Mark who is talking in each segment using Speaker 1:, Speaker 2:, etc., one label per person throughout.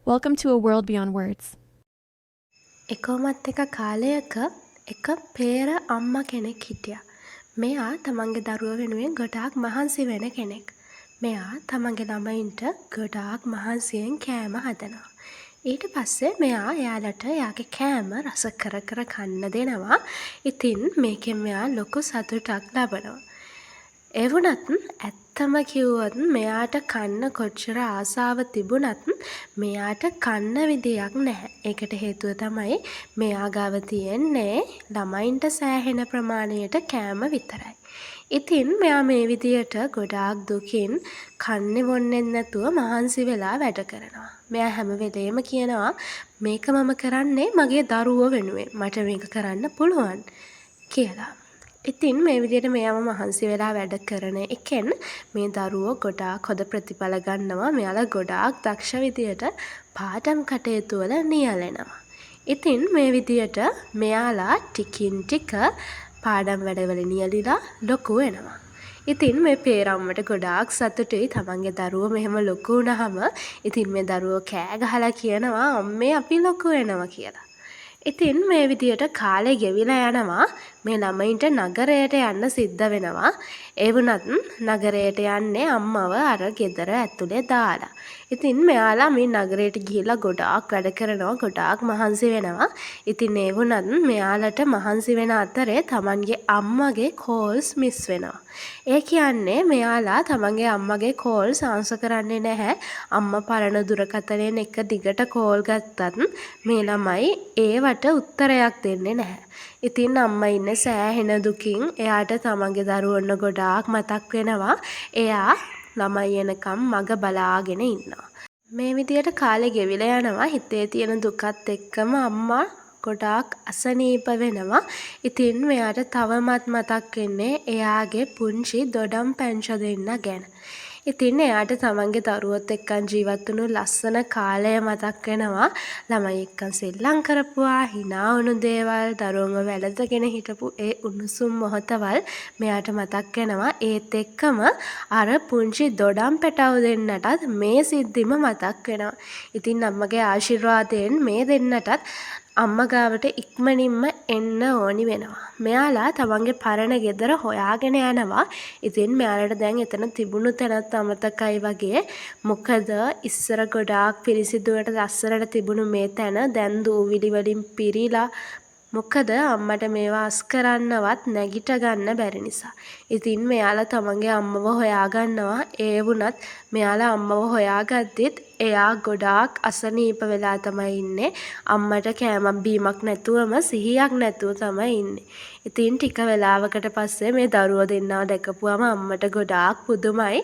Speaker 1: Welcome to a world beyond words.
Speaker 2: එකමත් එක කාලයක එක පේර අම්මා කෙනෙක් හිටියා. මෙයා තමන්ගේ දරුවෝ වෙනුවෙන් ගොඩාක් මහන්සි වෙන කෙනෙක්. මෙයා තමන්ගේ ළමයින්ට ගොඩාක් මහන්සියෙන් කෑම හදනවා. ඊට පස්සේ මෙයා එයාලට එයාගේ කෑම රස කර කර කන්න දෙනවා. ඉතින් මේකෙන් මෙයා ලොකු සතුටක් ලබනවා. ඒ වුණත් ඇත්තම කිව්වොත් මෙයාට කන්න කොච්චර ආසාව තිබුණත් මෙයාට කන්න විදියක් නැහැ. ඒකට හේතුව තමයි මෙයා ගාව තියෙන්නේ ළමයින්ට සෑහෙන ප්‍රමාණයට කෑම විතරයි. ඉතින් මෙයා මේ විදියට ගොඩාක් දුකින් කන්නේ බොන්නේ නැතුව මහන්සි වෙලා වැඩ කරනවා. මෙයා හැම වෙලේම කියනවා මේක මම කරන්නේ මගේ දරුවෝ වෙනුවෙන්. මට මේක කරන්න පුළුවන් කියලා. ඉතින් මේ විදිහට මෙයාම මහන්සි වෙලා වැඩ කරන එකෙන් මේ දරුවෝ ගොඩාක් හොඳ ප්‍රතිඵල ගන්නවා. මෙයාලා ගොඩාක් දක්ෂ විදියට පාඩම් කටයුතු වල නියැලෙනවා. ඉතින් මේ විදියට මෙයාලා ටිකින් ටික පාඩම් වැඩවල නියැලිලා ලොකු වෙනවා. ඉතින් මේ පේරම්මට ගොඩාක් සතුටුයි තමන්ගේ දරුවෝ මෙහෙම ලොකු වුණාම. ඉතින් මේ දරුවෝ කෑ ගහලා කියනවා අම්මේ අපි ලොකු වෙනවා කියලා. ඉතින් මේ විදියට කාලේ ගෙවිලා යනවා. මේ ළමයින්ට නගරයට යන්න සිද්ධ වෙනවා. ඒ වුණත් නගරයට යන්නේ අම්මව අර ගෙදර ඇතුලේ දාලා. ඉතින් මෙයාලා මේ නගරයට ගිහිල්ලා ගොඩාක් වැඩ කරනවා. ගොඩාක් මහන්සි වෙනවා. ඉතින් ඒ වුණත් මෙයාලට මහන්සි වෙන අතරේ තමන්ගේ අම්මගේ කෝල්ස් මිස් වෙනවා. ඒ කියන්නේ මෙයාලා තමන්ගේ අම්මගේ කෝල්ස් ආන්සර් කරන්නේ නැහැ. අම්මා පරණ දුරකථනයෙන් එක දිගට කෝල් ගත්තත් මේ ළමයි ඒවට උත්තරයක් දෙන්නේ නැහැ. ඉතින් අම්මා ඉන්නේ සෑහෙන දුකින්. එයාට තමන්ගේ දරුවොන්ව ගොඩාක් මතක් වෙනවා. එයා ළමයි එනකම් මග බලාගෙන ඉන්නවා. මේ විදියට කාලේ ගෙවිලා යනවා. හිතේ තියෙන දුකත් එක්කම අම්මා ගොඩාක් අසනීප වෙනවා. ඉතින් මෙයාට තවමත් මතක් වෙන්නේ එයාගේ පුංචි දොඩම් පැංච දෙන්න ගැන. ඉතින් එයාට තමන්ගේ දරුවොත් එක්කන් ජීවත් වුණු ලස්සන කාලය මතක් වෙනවා. ළමයි එක්කන් සෙල්ලම් කරපුවා, hina වුණු දේවල්, දරුවන්ව වැළඳගෙන හිටපු ඒ උණුසුම් මොහොතවල් මෙයාට මතක් වෙනවා. ඒත් එක්කම අර පුංචි දොඩම් පැටව දෙන්නටත් මේ සිද්ධිම මතක් වෙනවා. ඉතින් අම්මගේ ආශිර්වාදයෙන් මේ දෙන්නටත් අම්මා ගාවට ඉක්මනින්ම එන්න ඕනි වෙනවා. මෙයාලා තමන්ගේ පරණ ගෙදර හොයාගෙන යනවා. ඉතින් මෙයාලට දැන් එතන තිබුණු තැනත් අමතකයි වගේ. මොකද ඉස්සර ගොඩාක් පිරිසිදුවට ලස්සනට තිබුණු මේ තැන දැන් දූවිලි වලින් පිරීලා. මොකද අම්මට මේවා අස් කරන්නවත් නැගිට ගන්න බැරි නිසා. ඉතින් මෙයාලා තමන්ගේ අම්මව හොයාගන්නවා. ඒ වුණත් මෙයාලා අම්මව හොයාගද්දිත් එයා ගොඩාක් අසනීප වෙලා තමයි ඉන්නේ. අම්මට කෑමක් බීමක් නැතුවම සිහියක් නැතුව තමයි ඉන්නේ. ඉතින් ටික වෙලාවකට පස්සේ මේ දරුවෝ දෙන්නව දැකපුවම අම්මට ගොඩාක් පුදුමයි.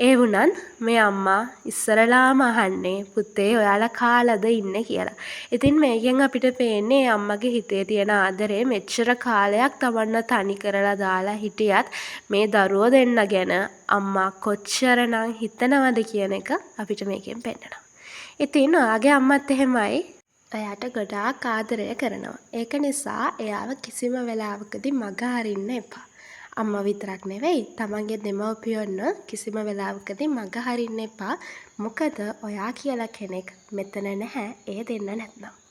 Speaker 2: ඒ වුණත් මේ අම්මා ඉස්සරලාම අහන්නේ පුතේ ඔයාලා කාලද ඉන්නේ කියලා. ඉතින් මේකෙන් අපිට පේන්නේ අම්මගේ හිතේ තියෙන ආදරේ මෙච්චර කාලයක් තමන්ව තනි කරලා දාලා හිටියත් මේ දරුවෝ දෙන්න ගැන අම්මා කොච්චරනම් හිතනවද කියන එක අපිට මේකෙන් පෙන්නනවා. ඉතින් ඔයාගේ අම්මත් එහෙමයි. එයාට ගොඩාක් ආදරය කරනවා. ඒක නිසා එයාව කිසිම වෙලාවකදී මග හරින්න එපා. අම්මා විතරක් නෙවෙයි තමන්ගේ දෙමව්පියොන්ව කිසිම වෙලාවකදී මග හරින්න එපා. මොකද ඔයා කියලා කෙනෙක් මෙතන නැහැ ඒ දෙන්න නැත්නම්.